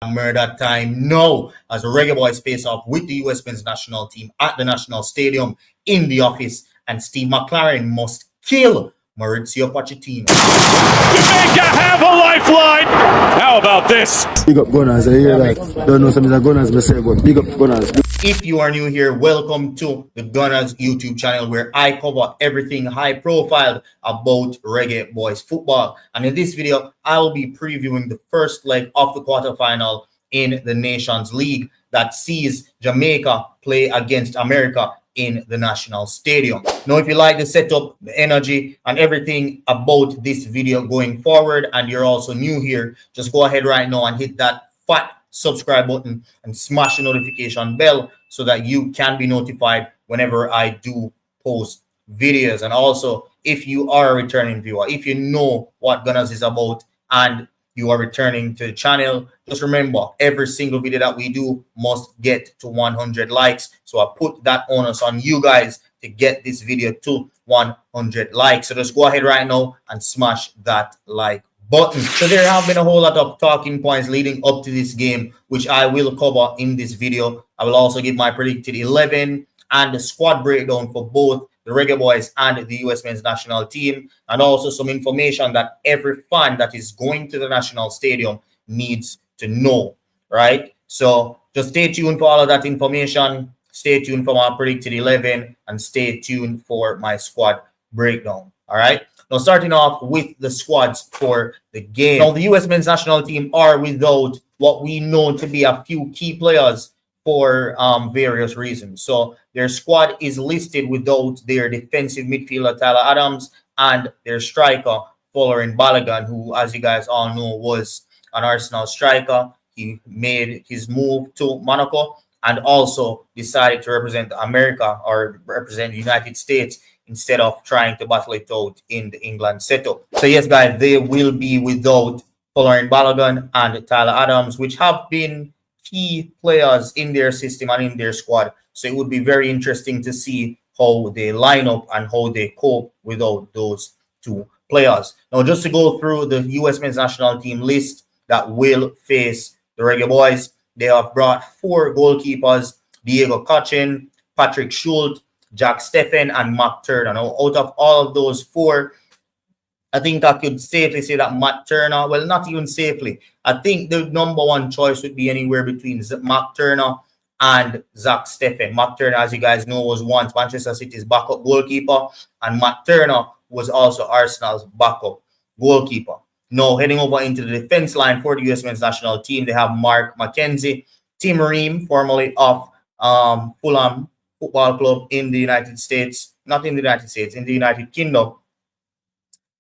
Murder time now as the Reggae Boyz face off with the USMNT national team at the National Stadium in the office, and Steve McClaren must kill Mauricio Pochettino. Jamaica have a lifeline. How about this? Big up Gunnaz, I hear that. Don't know something that Gunnaz may say, but big up Gunnaz. If you are new here, welcome to the Gunnaz YouTube channel where I cover everything high profile about Reggae Boyz football. And in this video, I will be previewing the first leg of the quarterfinal in the Nations League that sees Jamaica play against America in the National Stadium. Now, if you like the setup, the energy, and everything about this video going forward, and you're also new here, just go ahead right now and hit that fat subscribe button and smash the notification bell so that you can be notified whenever I do post videos. And also, if you are a returning viewer, if you know what Gunnaz is about and you are returning to the channel, just remember every single video that we do must get to 100 likes. So I put that onus on you guys to get this video to 100 likes. So just go ahead right now and smash that like button. So there have been a whole lot of talking points leading up to this game, which I will cover in this video. I will also give my predicted 11 and the squad breakdown for both the Reggae Boyz and the USMNT national team, and also some information that every fan that is going to the National Stadium needs to know, right? So just stay tuned for all of that information. Stay tuned for my predicted 11 and stay tuned for my squad breakdown, all right? Now, starting off with the squads for the game. Now, the USMNT national team are without what we know to be a few key players for various reasons. So their squad is listed without their defensive midfielder Tyler Adams and their striker Folarin Balogun, who, as you guys all know, was an Arsenal striker. He made his move to Monaco and also decided to represent America or represent the United States instead of trying to battle it out in the England setup. So yes, guys, they will be without Folarin Balogun and Tyler Adams, which have been key players in their system and in their squad. So it would be very interesting to see how they line up and how they cope without those two players. Now, just to go through the USMNT national team list that will face the Reggae Boyz, they have brought 4 goalkeepers: Diego Cochin, Patrick Schultz, Jack Steffen, and Matt Turner. Now, out of all of those 4, I think I could safely say that Matt Turner, well, not even safely, I think the number one choice would be anywhere between Matt Turner and Zach Steffen. Matt Turner, as you guys know, was once Manchester City's backup goalkeeper, and Matt Turner was also Arsenal's backup goalkeeper. Now, heading over into the defense line for the USMNT national team, they have Mark McKenzie, Tim Ream, formerly of Fulham Football Club in the United States, not in the United States, in the United Kingdom.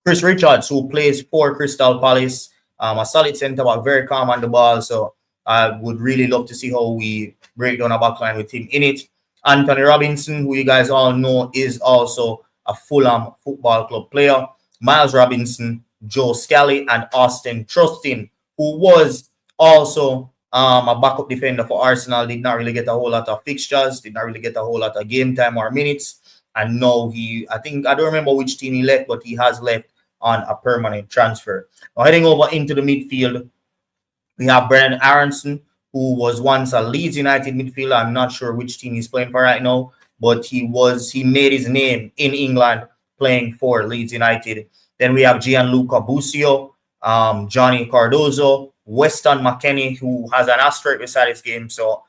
Chris Richards, who plays for Crystal Palace, a solid centre back, very calm on the ball. So I would really love to see how we break down a backline with him in it. Anthony Robinson, who you guys all know is also a Fulham Football Club player. Miles Robinson, Joe Scally, and Austin Trustin, who was also a backup defender for Arsenal. Did not really get a whole lot of fixtures, did not really get a whole lot of game time or minutes. And now I don't remember which team he left, but he has left on a permanent transfer. Now, heading over into the midfield, we have Brennan Aronson, who was once a Leeds United midfielder. I'm not sure which team he's playing for right now, but he made his name in England playing for Leeds United. Then we have Gianluca Busio, Johnny Cardozo, Weston McKennie, who has an asterisk beside his game. So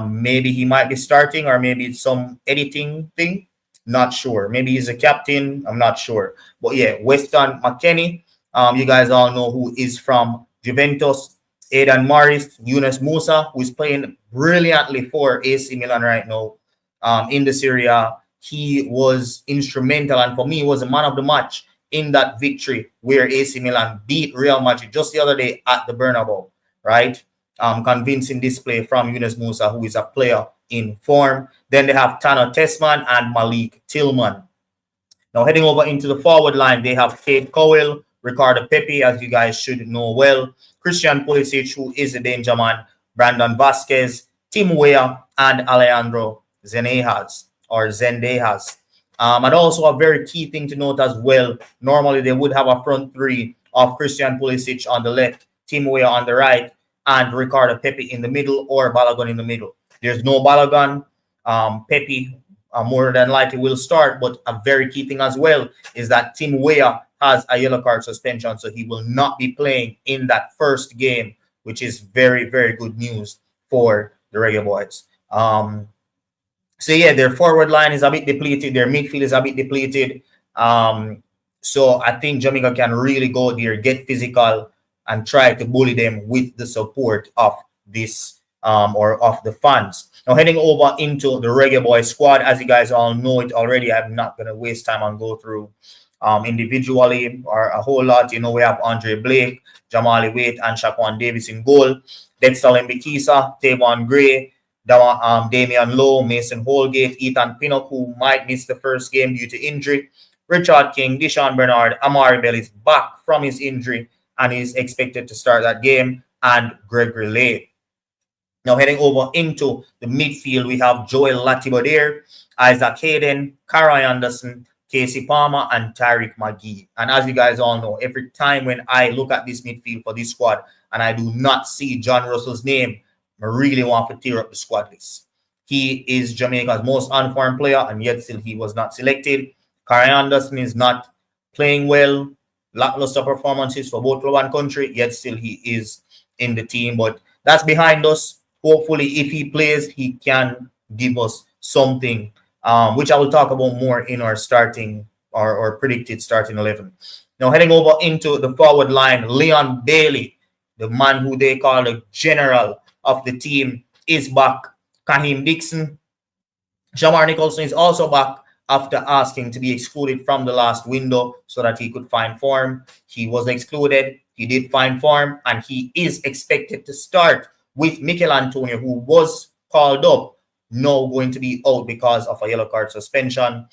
maybe he might be starting, or maybe it's some editing thing. Not sure. Maybe he's a captain. I'm not sure. But yeah, Weston McKennie. You guys all know who is from Juventus. Aidan Morris, Yunus Musa, who is playing brilliantly for AC Milan right now in the Serie A. He was instrumental, and for me, he was a man of the match in that victory where AC Milan beat Real Madrid just the other day at the Bernabeu, right? Convincing display from Yunus Musa, who is a player in form. Then they have Tano Tessman and Malik Tillman. Now, heading over into the forward line, they have Kate Cowell, Ricardo Pepe, as you guys should know well, Christian Pulisic, who is a danger man, Brandon Vasquez, Tim Weah, and Alejandro Zendejas. And also a very key thing to note as well, normally they would have a front three of Christian Pulisic on the left, Tim Weah on the right, and Ricardo Pepi in the middle, or Balogun in the middle. There's no Balogun. Pepi more than likely will start, but a very key thing as well is that Tim Weah has a yellow card suspension, so he will not be playing in that first game, which is very, very good news for the Reggae Boyz. So yeah, their forward line is a bit depleted, their midfield is a bit depleted. So I think Jamaica can really go there, get physical, and try to bully them with the support of this or of the fans. Now, heading over into the Reggae Boyz squad, as you guys all know it already, I'm not going to waste time and go through individually or a whole lot. You know, we have Andre Blake, Jamali Waite, and Shaquan Davis in goal. Dexter Lembikisa, Tavon Gray, Damian Lowe, Mason Holgate, Ethan Pinnock, who might miss the first game due to injury. Richard King, Deshaun Bernard, Amari Bell is back from his injury and is expected to start that game, and Gregory Lay. Now, heading over into the midfield, we have Joel Latiba there, Isaac Hayden, Karai Anderson, Casey Palmer, and Tariq McGee. And as you guys all know, every time when I look at this midfield for this squad and I do not see John Russell's name, I really want to tear up the squad list. He is Jamaica's most unformed player, and yet still he was not selected. Karai Anderson is not playing well, lackluster performances for both club and country, yet still he is in the team. But that's behind us. Hopefully, if he plays, he can give us something, which I will talk about more in our starting or predicted starting 11. Now, heading over into the forward line, Leon Bailey, the man who they call the general of the team, is back. Kahim Dixon, Shamar Nicholson is also back after asking to be excluded from the last window so that he could find form. He was excluded. He did find form, and he is expected to start with Mikel Antonio, who was called up, now going to be out because of a yellow card suspension.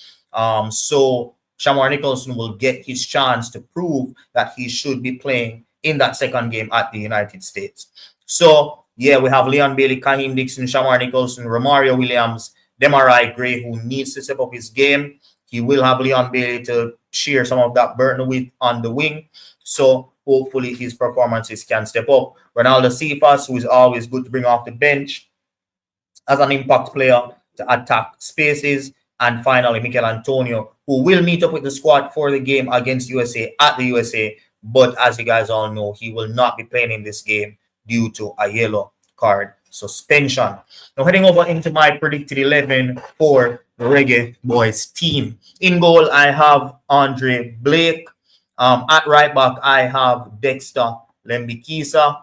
So Shamar Nicholson will get his chance to prove that he should be playing in that second game at the United States. So, yeah, we have Leon Bailey, Kahim Dixon, Shamar Nicholson, Romario Williams, Demarai Gray, who needs to step up his game. He will have Leon Bailey to share some of that burden with on the wing. So hopefully his performances can step up. Ronaldo Cephas, who is always good to bring off the bench as an impact player to attack spaces. And finally, Mikel Antonio, who will meet up with the squad for the game against USA at the USA. But as you guys all know, he will not be playing in this game due to a yellow card suspension. Now, heading over into my predicted 11 for the Reggae Boyz team. In goal, I have Andre Blake. At right back, I have Dexter Lembikisa.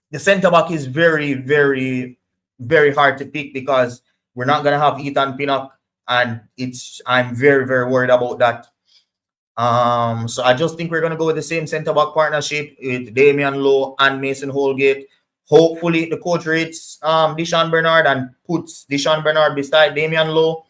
The center back is very, very, very hard to pick because we're not gonna have Ethan Pinnock, and I'm very, very worried about that. So I just think we're gonna go with the same center back partnership with Damian Lowe and Mason Holgate. Hopefully, the coach rates Deshaun Bernard and puts Deshaun Bernard beside Damian Lowe.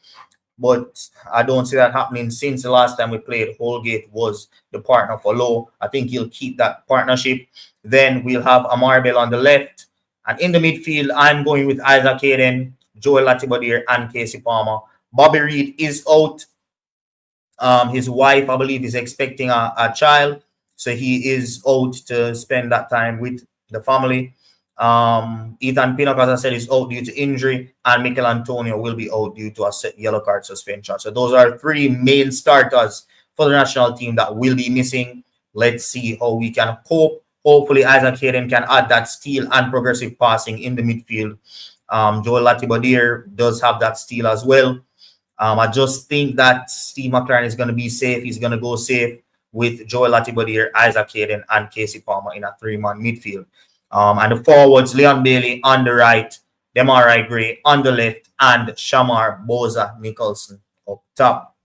But I don't see that happening since the last time we played. Holgate was the partner for Lowe. I think he'll keep that partnership. Then we'll have Amar Bell on the left. And in the midfield, I'm going with Isaac Hayden, Joel Latibadir, and Casey Palmer. Bobby Reed is out. His wife, I believe, is expecting a child. So he is out to spend that time with the family. Ethan Pinnock, as I said, is out due to injury, and Mikel Antonio will be out due to a yellow card suspension. So those are three main starters for the national team that will be missing. Let's see how we can cope. Hopefully, Isaac Hayden can add that steal and progressive passing in the midfield. Joel Latibadir does have that steal as well. I just think that Steve McClaren is going to be safe. He's going to go safe with Joel Latibadir, Isaac Hayden, and Casey Palmer in a three-man midfield. And the forwards, Leon Bailey on the right, Demarai Gray on the left, and Shamar Boza Nicholson up top.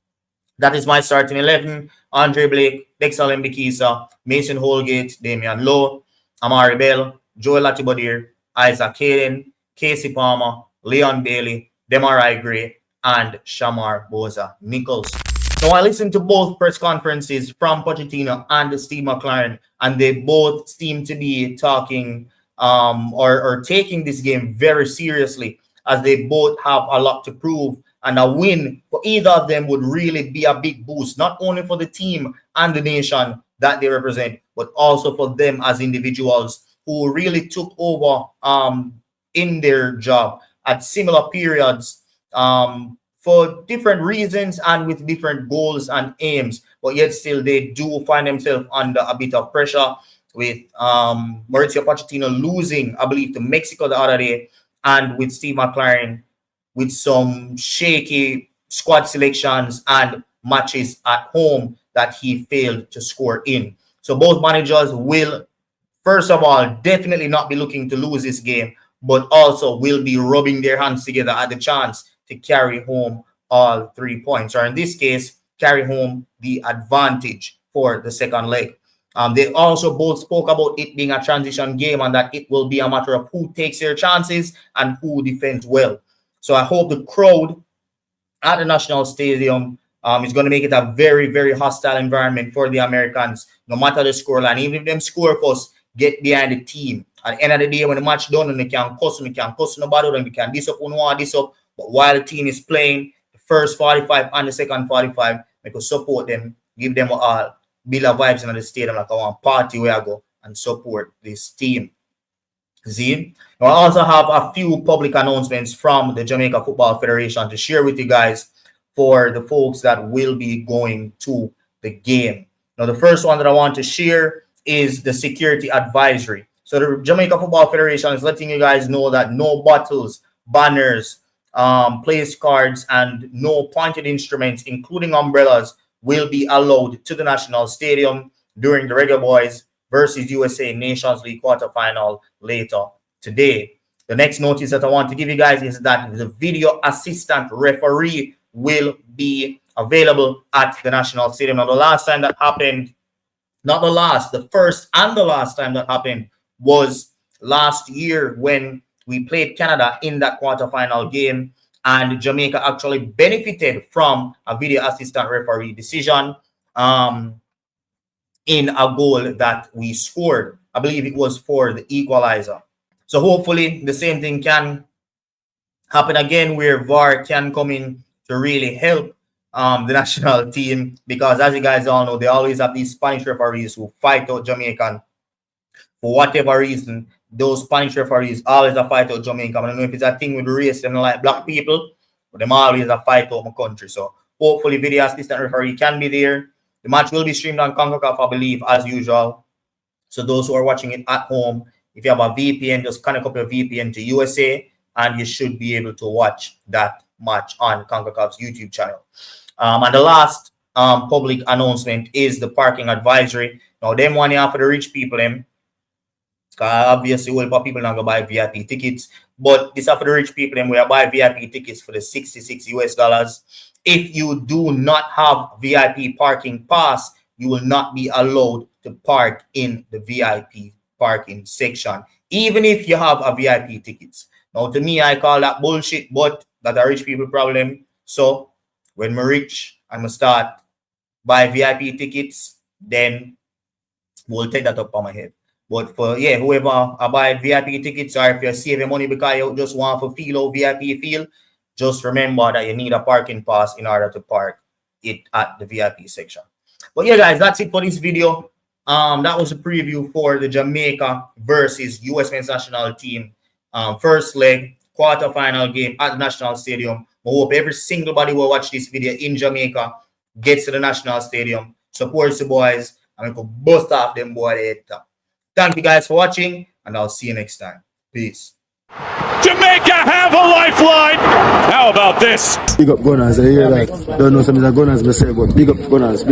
That is my starting 11. Andre Blake, Dexter Lembikisa, Mason Holgate, Damian Lowe, Amari Bell, Joel Latibadir, Isaac Hayden, Casey Palmer, Leon Bailey, Demarai Gray, and Shamar Boza Nicholson. So I listened to both press conferences from Pochettino and Steve McClaren, and they both seem to be talking or taking this game very seriously, as they both have a lot to prove, and a win for either of them would really be a big boost, not only for the team and the nation that they represent, but also for them as individuals who really took over in their job at similar periods for different reasons and with different goals and aims, but yet still they do find themselves under a bit of pressure with Mauricio Pochettino losing, I believe, to Mexico the other day, and with Steve McClaren with some shaky squad selections and matches at home that he failed to score in. So both managers will, first of all, definitely not be looking to lose this game, but also will be rubbing their hands together at the chance to carry home all 3 points, or in this case, carry home the advantage for the second leg. They also both spoke about it being a transition game and that it will be a matter of who takes their chances and who defends well. So I hope the crowd at the National Stadium is going to make it a very, very hostile environment for the Americans, no matter the scoreline. Even if them score first, get behind the team. At the end of the day, when the match done, and they can cuss nobody, and they can this up, this up. But while the team is playing, the first 45 and the second 45, we could support them, give them all, build a vibes in the stadium like I want party where I go and support this team. See, I also have a few public announcements from the Jamaica Football Federation to share with you guys for the folks that will be going to the game. Now, the first one that I want to share is the security advisory. So the Jamaica Football Federation is letting you guys know that no bottles, banners, place cards, and no pointed instruments, including umbrellas, will be allowed to the National Stadium during the Reggae Boyz versus USA Nations League quarterfinal later today. The next notice that I want to give you guys is that the video assistant referee will be available at the National Stadium. Now, the last time that happened, not the last, the first and the last time that happened was last year when we played Canada in that quarterfinal game, and Jamaica actually benefited from a video assistant referee decision in a goal that we scored. I believe it was for the equalizer. So hopefully the same thing can happen again, where VAR can come in to really help the national team, because as you guys all know, they always have these Spanish referees who fight out Jamaican. For whatever reason, those Spanish referees always a fight out Jamaica. I don't know if it's a thing with race, them like black people, but them always a fight out my country. So hopefully video assistant referee can be there. The match will be streamed on Concacaf, I believe, as usual. So those who are watching it at home, if you have a VPN, just connect up your VPN to USA, and you should be able to watch that match on Concacaf's YouTube channel. And the last public announcement is the parking advisory. Now, them one here for the rich people, them. Obviously, well, people not gonna buy VIP tickets, but this is for the rich people, and we buy VIP tickets for the $66 US. If you do not have VIP parking pass, you will not be allowed to park in the VIP parking section, even if you have a VIP tickets. Now, to me, I call that bullshit, but that's a rich people problem. So when I'm rich, I'm gonna start buy VIP tickets, then we'll take that up on my head. But for whoever I buy VIP tickets, or if you're saving money because you just want to feel how VIP feel, just remember that you need a parking pass in order to park it at the VIP section. But yeah, guys, that's it for this video. That was a preview for the Jamaica versus US men's national team first leg quarterfinal game at the National Stadium. I hope every single body will watch this video in Jamaica gets to the National Stadium, supports the boys, and we can bust off them boy head top. Thank you guys for watching, and I'll see you next time. Peace. Jamaica have a lifeline. How about this? Big up Gunnaz, I hear that. Don't know some of the Gunnaz, but say, but big up Gunnaz.